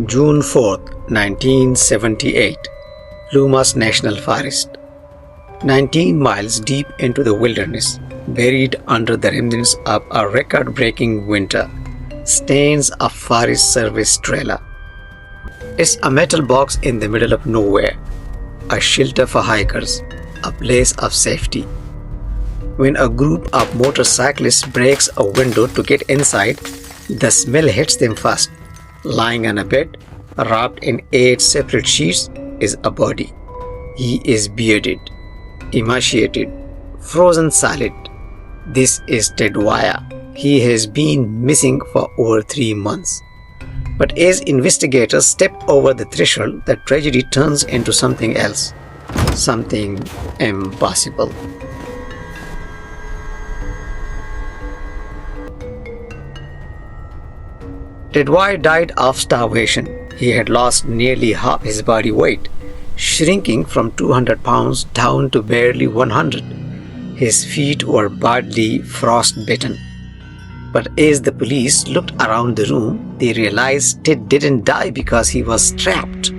June 4th, 1978, Plumas National Forest. 19 miles deep into the wilderness, buried under the remnants of a record-breaking winter, stands a Forest Service trailer. It's a metal box in the middle of nowhere, a shelter for hikers, a place of safety. When a group of motorcyclists breaks a window to get inside, the smell hits them first. Lying on a bed, wrapped in 8 separate sheets, is a body. He is bearded, emaciated, frozen solid. This is Ted Wire. He has been missing for over 3 months. But as investigators step over the threshold, the tragedy turns into something else. Something impossible. Ted Wire died of starvation. He had lost nearly half his body weight, shrinking from 200 pounds down to barely 100. His feet were badly frostbitten. But as the police looked around the room, they realized Ted didn't die because he was trapped.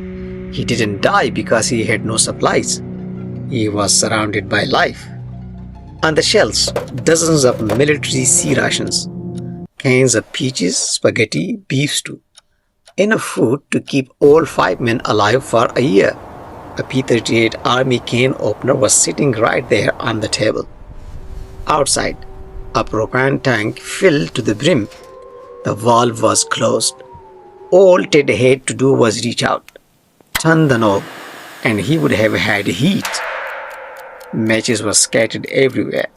He didn't die because he had no supplies. He was surrounded by life. On the shelves, dozens of military sea rations, cans of peaches, spaghetti, beef stew. Enough food to keep all 5 men alive for a year. A P-38 Army can opener was sitting right there on the table. Outside, a propane tank filled to the brim. The valve was closed. All Ted had to do was reach out, turn the knob, and he would have had heat. Matches were scattered everywhere.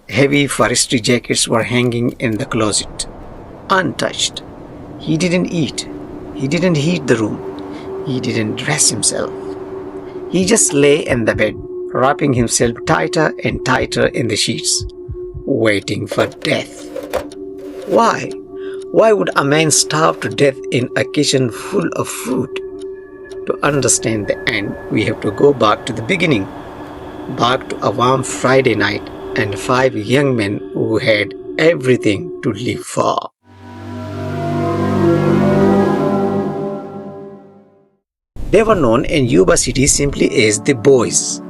Heavy forestry jackets were hanging in the closet, untouched. He didn't eat. He didn't heat the room. He didn't dress himself. He just lay in the bed, wrapping himself tighter and tighter in the sheets, waiting for death. Why? Why would a man starve to death in a kitchen full of food? To understand the end, we have to go back to the beginning, back to a warm Friday night and 5 young men who had everything to live for. They were known in Yuba City simply as the Boys.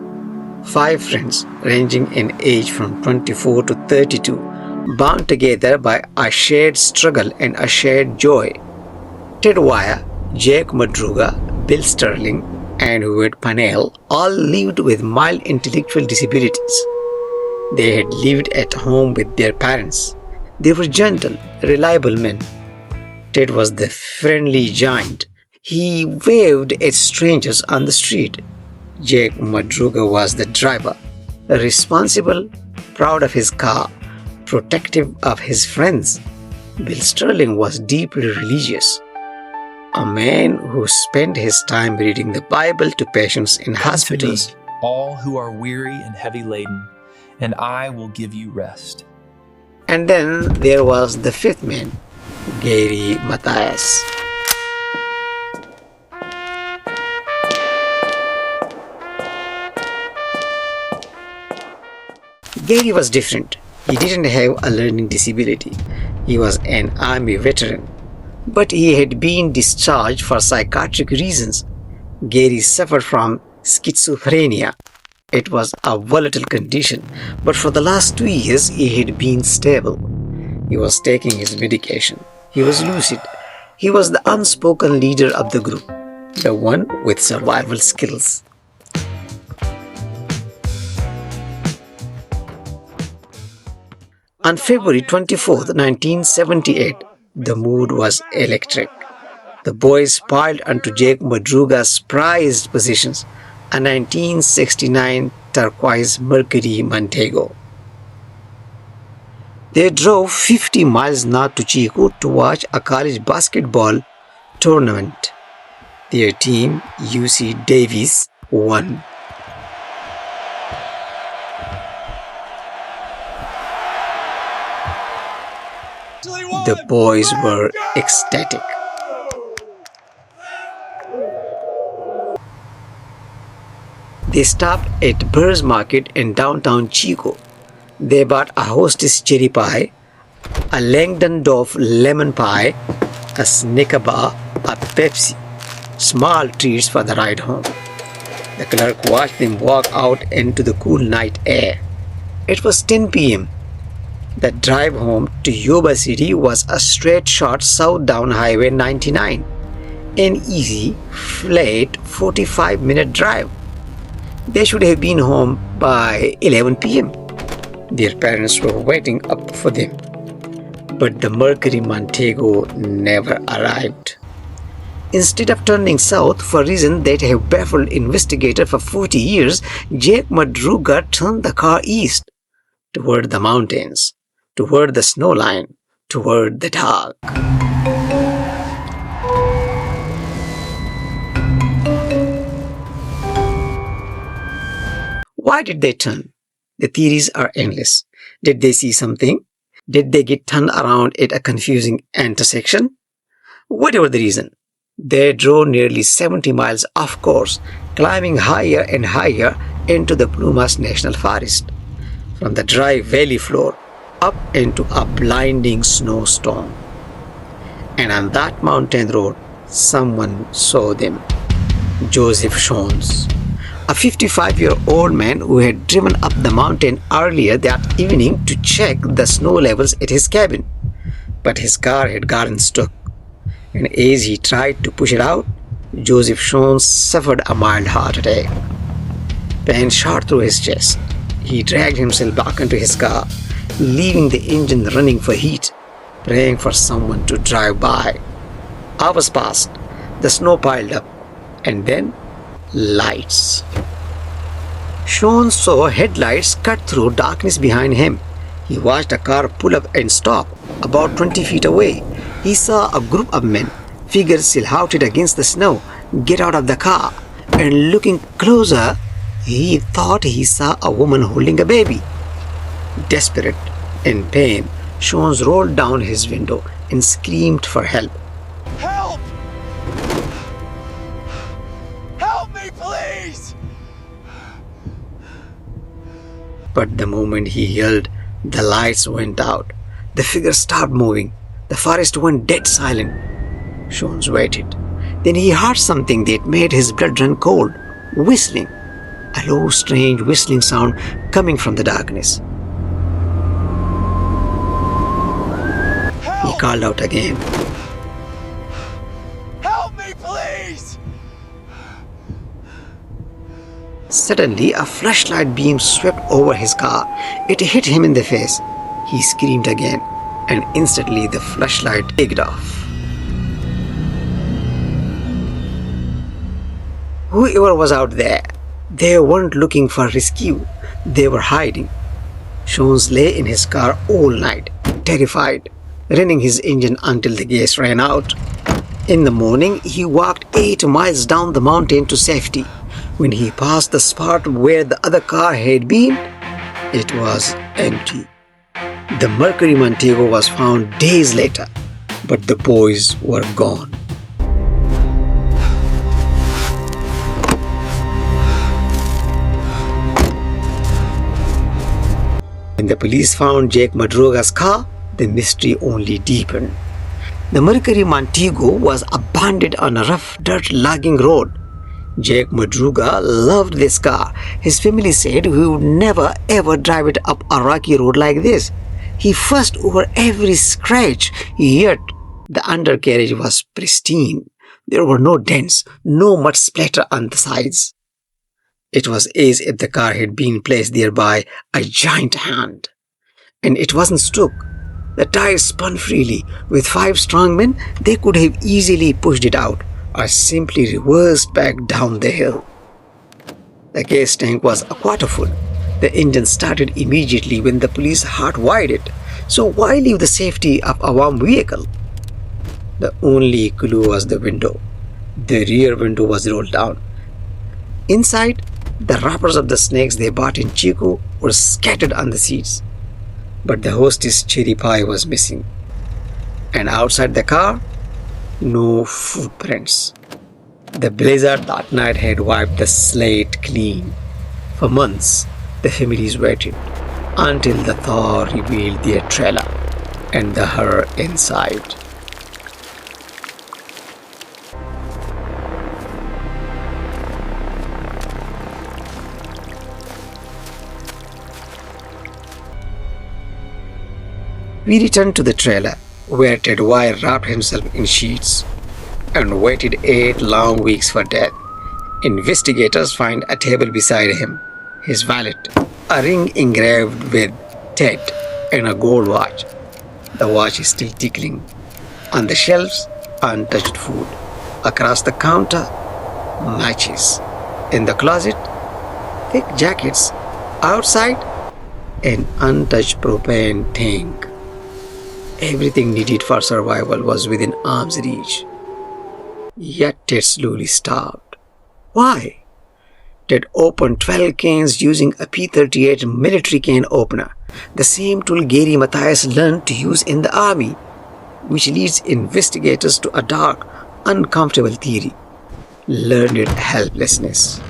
5 friends ranging in age from 24 to 32, bound together by a shared struggle and a shared joy. Ted Wire, Jack Madruga, Bill Sterling, and Howard Pannell all lived with mild intellectual disabilities. They had lived at home with their parents. They were gentle, reliable men. Ted was the friendly giant. He waved at strangers on the street. Jack Madruga was the driver, responsible, proud of his car, protective of his friends. Bill Sterling was deeply religious, a man who spent his time reading the Bible to patients in hospitals. Come to me, all who are weary and heavy laden, and I will give you rest. And then there was the 5th man, Gary Matthias. Gary was different. He didn't have a learning disability. He was an army veteran, but he had been discharged for psychiatric reasons. Gary suffered from schizophrenia. It was a volatile condition, but for the last 2 years he had been stable. He was taking his medication. He was lucid. He was the unspoken leader of the group, the one with survival skills. On February 24th, 1978, the mood was electric. The boys piled onto Jack Madruga's prized possessions, a 1969 turquoise Mercury Montego. They drove 50 miles north to Chico to watch a college basketball tournament. Their team, UC Davis, won. The boys were ecstatic. They stopped at Burr's Market in downtown Chico. They bought a Hostess cherry pie, a Langdon Dove lemon pie, a Snicker bar, a Pepsi, small treats for the ride home. The clerk watched them walk out into the cool night air. It was 10 p.m. The drive home to Yuba City was a straight shot south down Highway 99. An easy, flat 45-minute drive. They should have been home by 11 p.m. Their parents were waiting up for them. But the Mercury Montego never arrived. Instead of turning south for reasons that have baffled investigators for 40 years, Jake Madruga turned the car east, toward the mountains, toward the snow line, toward the dark. Why did they turn? The theories are endless. Did they see something? Did they get turned around at a confusing intersection? Whatever the reason, they drove nearly 70 miles off course, climbing higher and higher into the Plumas National Forest. From the dry valley floor up into a blinding snowstorm. And on that mountain road, someone saw them. Joseph Schons, a 55-year-old man who had driven up the mountain earlier that evening to check the snow levels at his cabin. But his car had gotten stuck, and as he tried to push it out, Joseph Schons suffered a mild heart attack. Pain shot through his chest. He dragged himself back into his car, leaving the engine running for heat, praying for someone to drive by. Hours passed, the snow piled up, and then lights. Sean saw headlights cut through darkness behind him. He watched a car pull up and stop about 20 feet away. He saw a group of men, figures silhouetted against the snow, get out of the car, and looking closer, he thought he saw a woman holding a baby. Desperate, in pain, Sean rolled down his window and screamed for help. Help! Help me, please! But the moment he yelled, the lights went out. The figure stopped moving. The forest went dead silent. Sean waited. Then he heard something that made his blood run cold. Whistling. A low, strange whistling sound coming from the darkness. He called out again. Help me, please! Suddenly, a flashlight beam swept over his car. It hit him in the face. He screamed again, and instantly the flashlight ticked off. Whoever was out there, they weren't looking for rescue. They were hiding. Sean lay in his car all night, terrified, running his engine until the gas ran out. In the morning, he walked 8 miles down the mountain to safety. When he passed the spot where the other car had been, it was empty. The Mercury Montego was found days later, but the boys were gone. When the police found Jake Madruga's car, the mystery only deepened. The Mercury Montego was abandoned on a rough dirt logging road. Jake Madruga loved this car. His family said he would never ever drive it up a rocky road like this. He fussed over every scratch, yet the undercarriage was pristine. There were no dents, no mud splatter on the sides. It was as if the car had been placed there by a giant hand. And it wasn't stuck. The tires spun freely. With 5 strong men, they could have easily pushed it out or simply reversed back down the hill. The gas tank was a quarter full. The engine started immediately when the police hardwired it. So why leave the safety of a warm vehicle? The only clue was the window. The rear window was rolled down. Inside, the wrappers of the snacks they bought in Chico were scattered on the seats. But the hostess cherry pie was missing. And outside the car, no footprints. The blizzard that night had wiped the slate clean. For months, the families waited until the thaw revealed their trailer and the horror inside. We returned to the trailer, where Ted Wire wrapped himself in sheets and waited 8 long weeks for death. Investigators find a table beside him, his wallet, a ring engraved with Ted, and a gold watch. The watch is still tickling. On the shelves, untouched food. Across the counter, matches. In the closet, thick jackets. Outside, an untouched propane tank. Everything needed for survival was within arm's reach. Yet Ted slowly starved. Why? Ted opened 12 cans using a P-38 military can opener, the same tool Gary Mathias learned to use in the army, which leads investigators to a dark, uncomfortable theory: learned helplessness.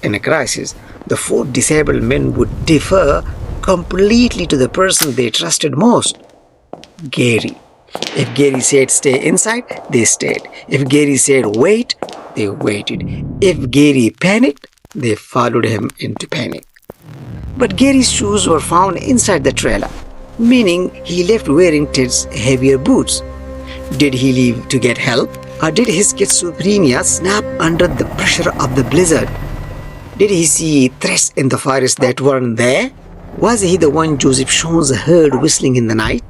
In a crisis, the 4 disabled men would defer completely to the person they trusted most: Gary. If Gary said stay inside, they stayed. If Gary said wait, they waited. If Gary panicked, they followed him into panic. But Gary's shoes were found inside the trailer, meaning he left wearing Ted's heavier boots. Did he leave to get help, or did his schizophrenia snap under the pressure of the blizzard? Did he see threats in the forest that weren't there? Was he the one Joseph Schons heard whistling in the night?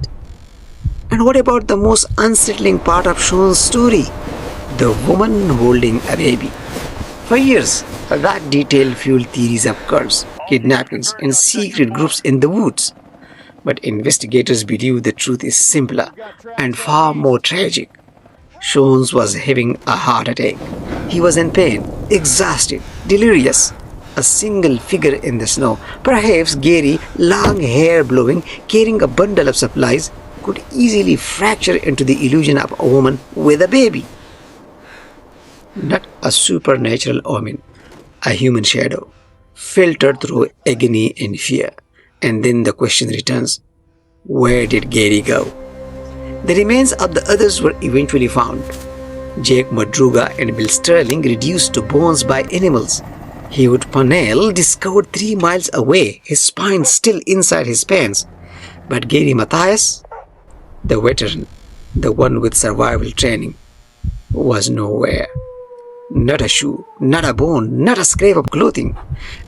And what about the most unsettling part of Schons' story? The woman holding a baby. For years, that detail fueled theories of cults, kidnappings, and secret groups in the woods. But investigators believe the truth is simpler and far more tragic. Schons was having a heart attack. He was in pain, exhausted, delirious. A single figure in the snow, perhaps Gary, long hair blowing, carrying a bundle of supplies, could easily fracture into the illusion of a woman with a baby. Not a supernatural omen, a human shadow, filtered through agony and fear. And then the question returns: where did Gary go? The remains of the others were eventually found. Jake Madruga and Bill Sterling reduced to bones by animals. Hewlett Parnell discovered 3 miles away, his spine still inside his pants. But Gary Mathias, the veteran, the one with survival training, was nowhere. Not a shoe, not a bone, not a scrap of clothing.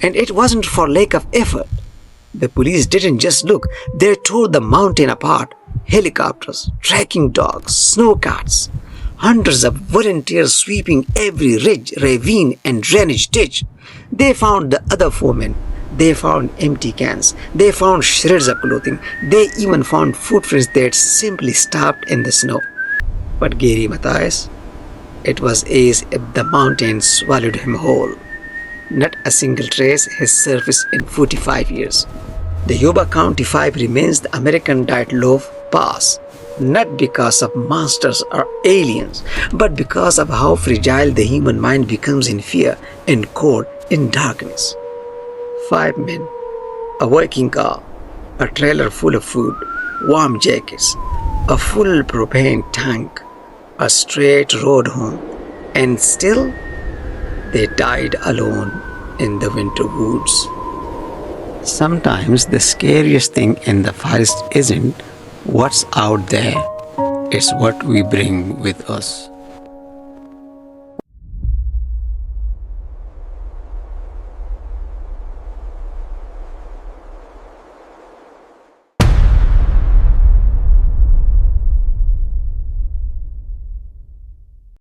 And it wasn't for lack of effort. The police didn't just look, they tore the mountain apart. Helicopters, tracking dogs, snow carts, hundreds of volunteers sweeping every ridge, ravine, and drainage ditch. They found the other 4 men. They found empty cans. They found shreds of clothing. They even found footprints that simply stopped in the snow. But Gary Mathias, it was as if the mountain swallowed him whole. Not a single trace has surfaced in 45 years. The Yuba County Five remains the American Dyatlov Pass, not because of monsters or aliens, but because of how fragile the human mind becomes in fear and cold in darkness. 5 men, a working car, a trailer full of food, warm jackets, a full propane tank, a straight road home, and still they died alone in the winter woods. Sometimes the scariest thing in the forest isn't what's out there, it's what we bring with us.